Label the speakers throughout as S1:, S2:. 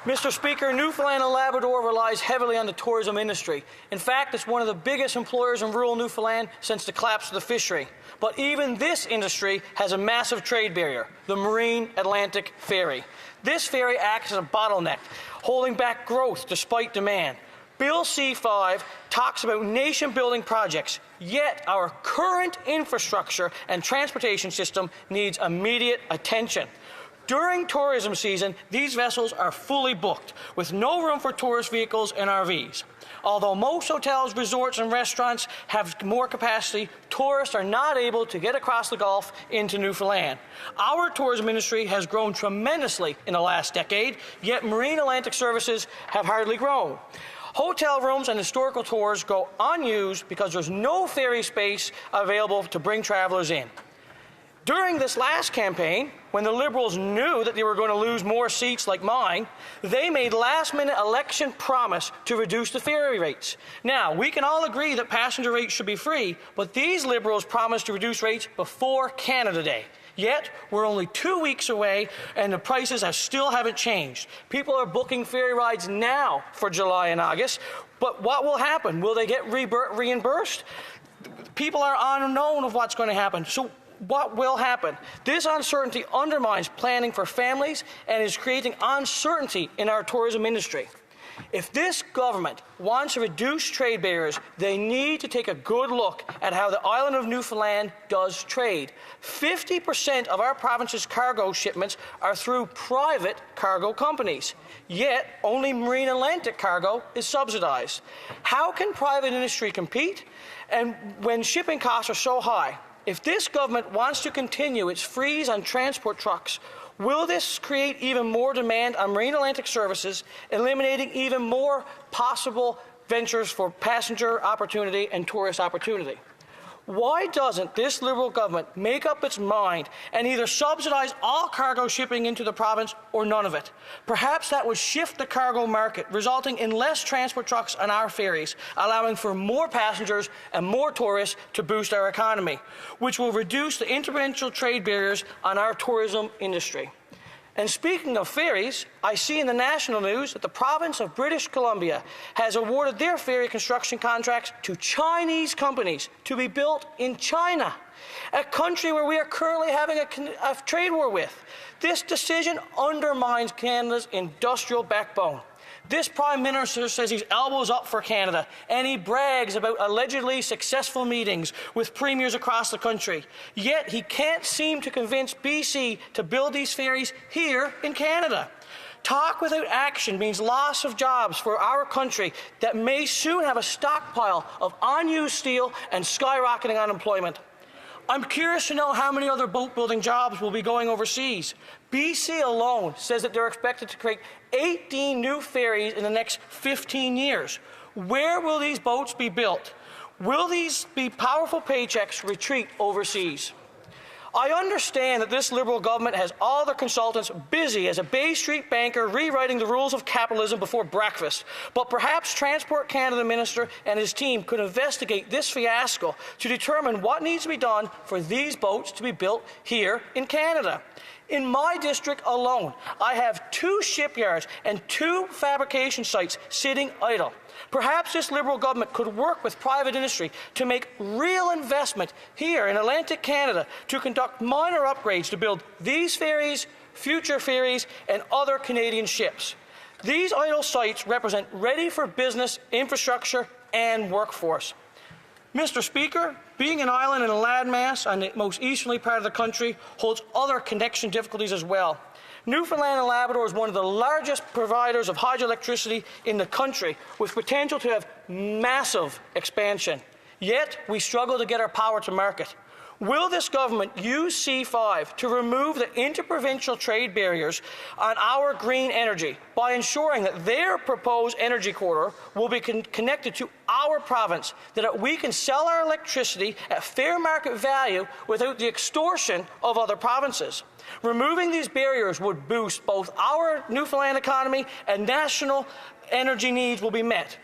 S1: Mr. Speaker, Newfoundland and Labrador relies heavily on the tourism industry. In fact, it's one of the biggest employers in rural Newfoundland since the collapse of the fishery. But even this industry has a massive trade barrier, the Marine Atlantic Ferry. This ferry acts as a bottleneck, holding back growth despite demand. Bill C-5 talks about nation-building projects, yet our current infrastructure and transportation system needs immediate attention. During tourism season, these vessels are fully booked, with no room for tourist vehicles and RVs. Although most hotels, resorts, and restaurants have more capacity, tourists are not able to get across the Gulf into Newfoundland. Our tourism industry has grown tremendously in the last decade, yet marine Atlantic services have hardly grown. Hotel rooms and historical tours go unused because there's no ferry space available to bring travelers in. During this last campaign, when the Liberals knew that they were going to lose more seats like mine, they made last-minute election promise to reduce the ferry rates. Now, we can all agree that passenger rates should be free, but these Liberals promised to reduce rates before Canada Day. Yet, we're only 2 weeks away, and the prices still haven't changed. People are booking ferry rides now for July and August, but what will happen? Will they get reimbursed? People are unknown of what's going to happen. So what will happen? This uncertainty undermines planning for families and is creating uncertainty in our tourism industry. If this government wants to reduce trade barriers, they need to take a good look at how the island of Newfoundland does trade. 50% of our province's cargo shipments are through private cargo companies, yet only Marine Atlantic cargo is subsidized. How can private industry compete and when shipping costs are so high? If this government wants to continue its freeze on transport trucks, will this create even more demand on Marine Atlantic services, eliminating even more possible ventures for passenger opportunity and tourist opportunity? Why doesn't this Liberal government make up its mind and either subsidize all cargo shipping into the province or none of it? Perhaps that would shift the cargo market, resulting in less transport trucks on our ferries, allowing for more passengers and more tourists to boost our economy, which will reduce the interprovincial trade barriers on our tourism industry. And speaking of ferries, I see in the national news that the province of British Columbia has awarded their ferry construction contracts to Chinese companies to be built in China, a country where we are currently having a trade war with. This decision undermines Canada's industrial backbone. This Prime Minister says he's elbows up for Canada, and he brags about allegedly successful meetings with premiers across the country. Yet he can't seem to convince BC to build these ferries here in Canada. Talk without action means loss of jobs for our country that may soon have a stockpile of unused steel and skyrocketing unemployment. I'm curious to know how many other boat-building jobs will be going overseas. BC alone says that they're expected to create 18 new ferries in the next 15 years. Where will these boats be built? Will these be powerful paychecks retreat overseas? I understand that this Liberal government has all their consultants busy as a Bay Street banker rewriting the rules of capitalism before breakfast, but perhaps Transport Canada Minister and his team could investigate this fiasco to determine what needs to be done for these boats to be built here in Canada. In my district alone, I have 2 shipyards and 2 fabrication sites sitting idle. Perhaps this Liberal government could work with private industry to make real investment here in Atlantic Canada to conduct minor upgrades to build these ferries, future ferries, and other Canadian ships. These idle sites represent ready-for-business infrastructure and workforce. Mr. Speaker, being an island and a landmass on the most easterly part of the country holds other connection difficulties as well. Newfoundland and Labrador is one of the largest providers of hydroelectricity in the country, with potential to have massive expansion. Yet, we struggle to get our power to market. Will this government use C5 to remove the interprovincial trade barriers on our green energy by ensuring that their proposed energy corridor will be connected to our province, that we can sell our electricity at fair market value without the extortion of other provinces? Removing these barriers would boost both our Newfoundland economy and national energy needs will be met.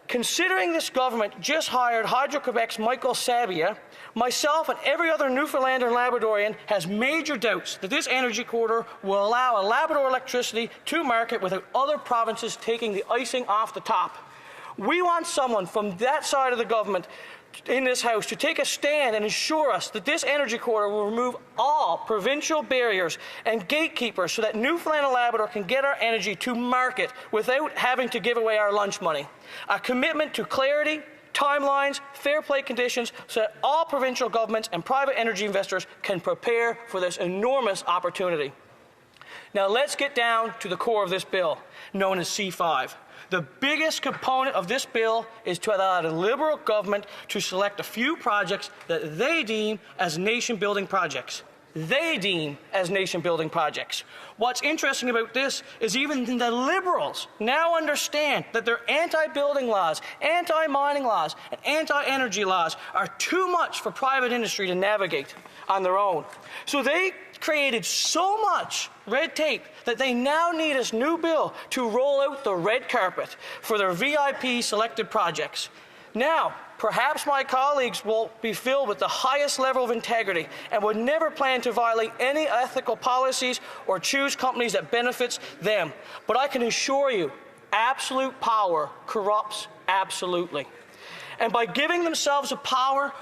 S1: Considering this government just hired Hydro-Quebec's Michael Sabia, myself and every other Newfoundlander and Labradorian has major doubts that this energy corridor will allow a Labrador electricity to market without other provinces taking the icing off the top. We want someone from that side of the government in this House to take a stand and ensure us that this energy corridor will remove all provincial barriers and gatekeepers so that Newfoundland and Labrador can get our energy to market without having to give away our lunch money. A commitment to clarity, timelines, fair play conditions so that all provincial governments and private energy investors can prepare for this enormous opportunity. Now let's get down to the core of this bill, known as C5. The biggest component of this bill is to allow the Liberal government to select a few projects that they deem as nation-building projects. They deem as nation-building projects. What's interesting about this is even the Liberals now understand that their anti-building laws, anti-mining laws, and anti-energy laws are too much for private industry to navigate on their own. So they created so much red tape that they now need this new bill to roll out the red carpet for their VIP selected projects. Now, perhaps my colleagues will be filled with the highest level of integrity and would never plan to violate any ethical policies or choose companies that benefits them. But I can assure you, absolute power corrupts absolutely. And by giving themselves a power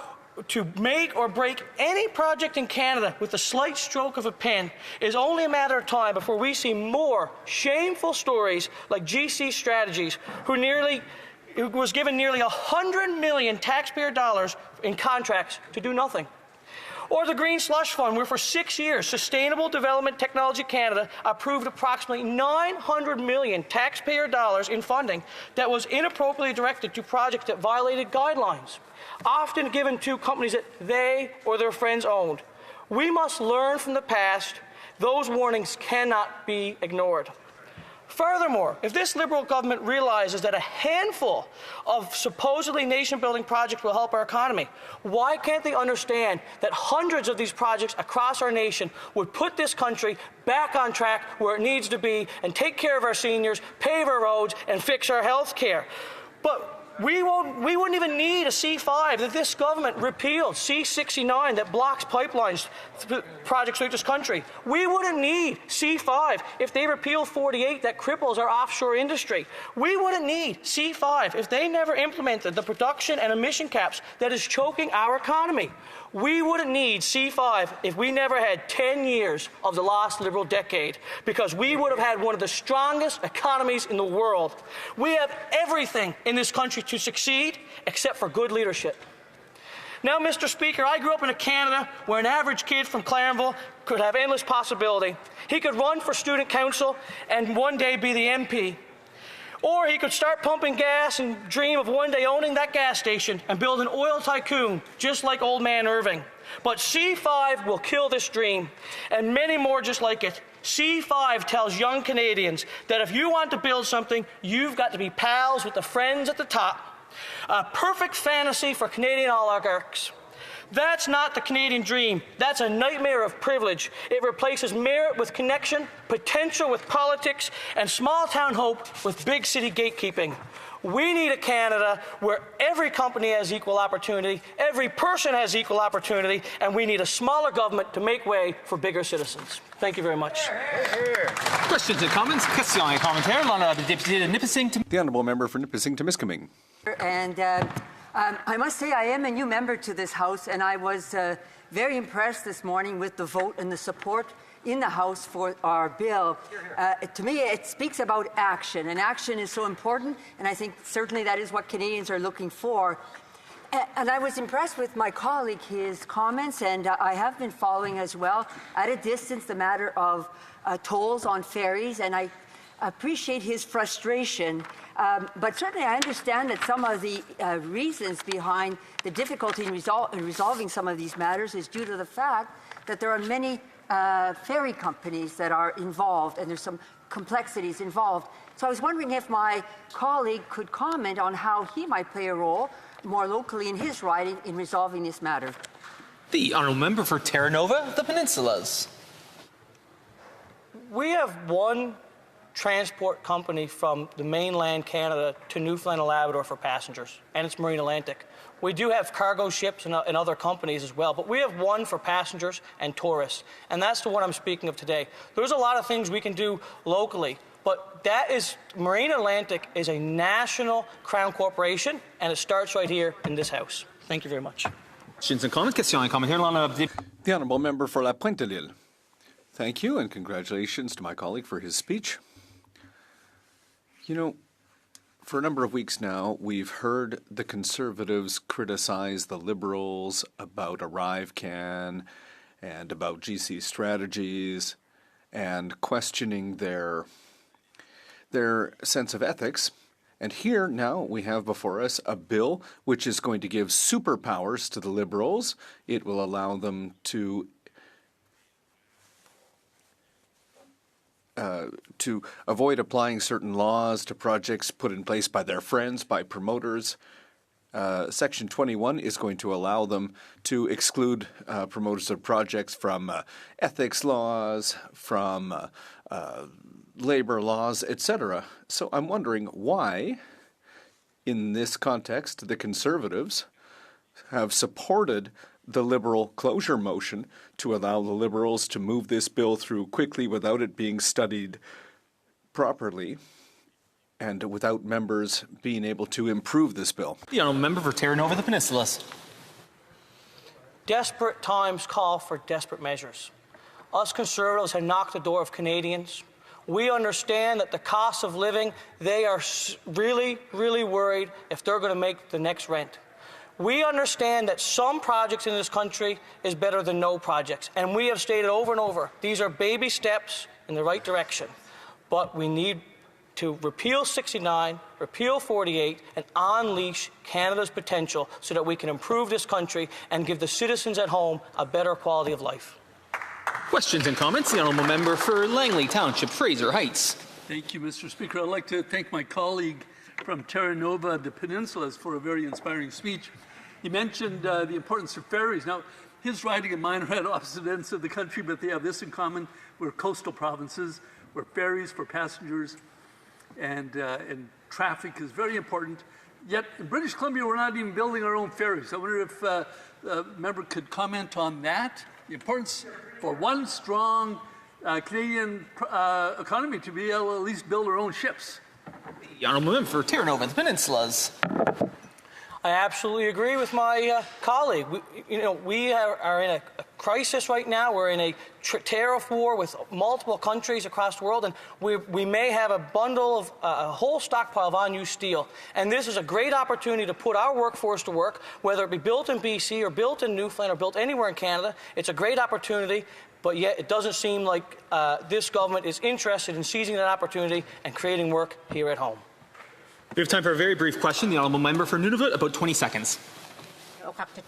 S1: to make or break any project in Canada with a slight stroke of a pen is only a matter of time before we see more shameful stories like GC Strategies, who was given nearly $100 million taxpayer dollars in contracts to do nothing. Or the Green Slush Fund, where for 6 years, Sustainable Development Technology Canada approved approximately $900 million taxpayer dollars in funding that was inappropriately directed to projects that violated guidelines, often given to companies that they or their friends owned. We must learn from the past. Those warnings cannot be ignored. Furthermore, if this Liberal government realizes that a handful of supposedly nation-building projects will help our economy, why can't they understand that hundreds of these projects across our nation would put this country back on track where it needs to be and take care of our seniors, pave our roads, and fix our health care? But we wouldn't even need a C5 that this government repealed, C69 that blocks pipelines projects throughout this country. We wouldn't need C5 if they repeal 48 that cripples our offshore industry. We wouldn't need C5 if they never implemented the production and emission caps that is choking our economy. We wouldn't need C5 if we never had 10 years of the lost Liberal decade, because we would have had one of the strongest economies in the world. We have everything in this country to succeed except for good leadership. Now, Mr. Speaker, I grew up in a Canada where an average kid from Clarenville could have endless possibility. He could run for student council and one day be the MP. Or he could start pumping gas and dream of one day owning that gas station and build an oil tycoon, just like old man Irving. But C5 will kill this dream, and many more just like it. C5 tells young Canadians that if you want to build something, you've got to be pals with the friends at the top. A perfect fantasy for Canadian oligarchs. That's not the Canadian dream. That's a nightmare of privilege. It replaces merit with connection, potential with politics, and small-town hope with big-city gatekeeping. We need a Canada where every company has equal opportunity, every person has equal opportunity, and we need a smaller government to make way for bigger citizens. Thank you very much.
S2: Questions and comments? Question et commentaire. L'honorable député de Nipissing.
S3: The honourable member for Nipissing-Temiskaming.
S4: And I must say I am a new member to this House, and I was very impressed this morning with the vote and the support in the House for our bill. To me, it speaks about action, and action is so important, and I think certainly that is what Canadians are looking for. And I was impressed with my colleague, his comments, and I have been following as well at a distance the matter of tolls on ferries, and I appreciate his frustration. But certainly I understand that some of the reasons behind the difficulty in resolving some of these matters is due to the fact that there are many ferry companies that are involved, and there's some complexities involved. So I was wondering if my colleague could comment on how he might play a role more locally in his riding in resolving this matter.
S2: The honourable member for Terra Nova, the Peninsulas.
S1: We have one transport company from the mainland Canada to Newfoundland and Labrador for passengers, and it's Marine Atlantic. We do have cargo ships and other companies as well, but we have one for passengers and tourists, and that's the one I'm speaking of today. There's a lot of things we can do locally, but Marine Atlantic is a national Crown corporation, and it starts right here in this House. Thank you very much.
S2: Questions and comments? Questions et commentaires.
S3: The Honourable Member for La Pointe-de-l'Île. Thank you, and congratulations to my colleague for his speech. You know, for a number of weeks now, we've heard the Conservatives criticize the Liberals about ArriveCan and about GC strategies and questioning their sense of ethics. And here now we have before us a bill which is going to give superpowers to the Liberals. It will allow them to avoid applying certain laws to projects put in place by their friends, by promoters. Section 21 is going to allow them to exclude promoters of projects from ethics laws, from labor laws, etc. So I'm wondering why, in this context, the Conservatives have supported the Liberal closure motion to allow the Liberals to move this bill through quickly without it being studied properly and without members being able to improve this bill.
S2: The Honourable Member for Terranova, the Peninsulas.
S1: Desperate times call for desperate measures. Us Conservatives have knocked the door of Canadians. We understand that the cost of living, they are really, really worried if they're going to make the next rent. We understand that some projects in this country is better than no projects, and we have stated over and over, these are baby steps in the right direction. But we need to repeal 69, repeal 48, and unleash Canada's potential so that we can improve this country and give the citizens at home a better quality of life.
S2: Questions and comments? The Honourable Member for Langley Township, Fraser Heights.
S5: Thank you, Mr. Speaker. I'd like to thank my colleague from Terranova, the Peninsulas, for a very inspiring speech. He mentioned the importance of ferries. Now, his riding and mine are at opposite ends of the country, but they have this in common. We're coastal provinces, where ferries for passengers and traffic is very important. Yet, in British Columbia, we're not even building our own ferries. I wonder if the member could comment on that. The importance for one strong Canadian economy to be able to at least build our own ships.
S2: The Honourable Member for Terranova, the Peninsulas.
S1: I absolutely agree with my colleague. We are in a crisis right now. We're in a tariff war with multiple countries across the world, and we may have a whole stockpile of unused steel. And this is a great opportunity to put our workforce to work, whether it be built in BC or built in Newfoundland or built anywhere in Canada. It's a great opportunity, but yet it doesn't seem like this government is interested in seizing that opportunity and creating work here at home.
S2: We have time for a very brief question. The Honourable Member for Nunavut, about 20 seconds.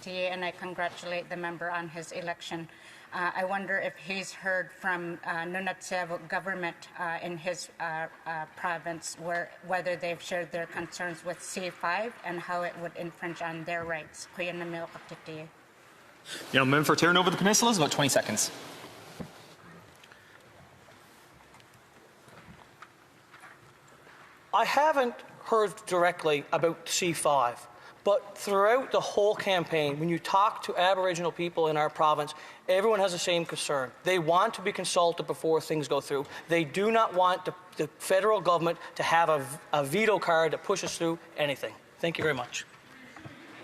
S6: And I congratulate the member on his election. I wonder if he's heard from Nunavut government in his province whether they've shared their concerns with C5 and how it would infringe on their rights. The Honourable
S2: Member for Terranova, the Peninsulas, about 20 seconds.
S1: I haven't heard directly about C5, but throughout the whole campaign, when you talk to Aboriginal people in our province, everyone has the same concern. They want to be consulted before things go through. They do not want the federal government to have a veto card that pushes through anything. Thank you very much.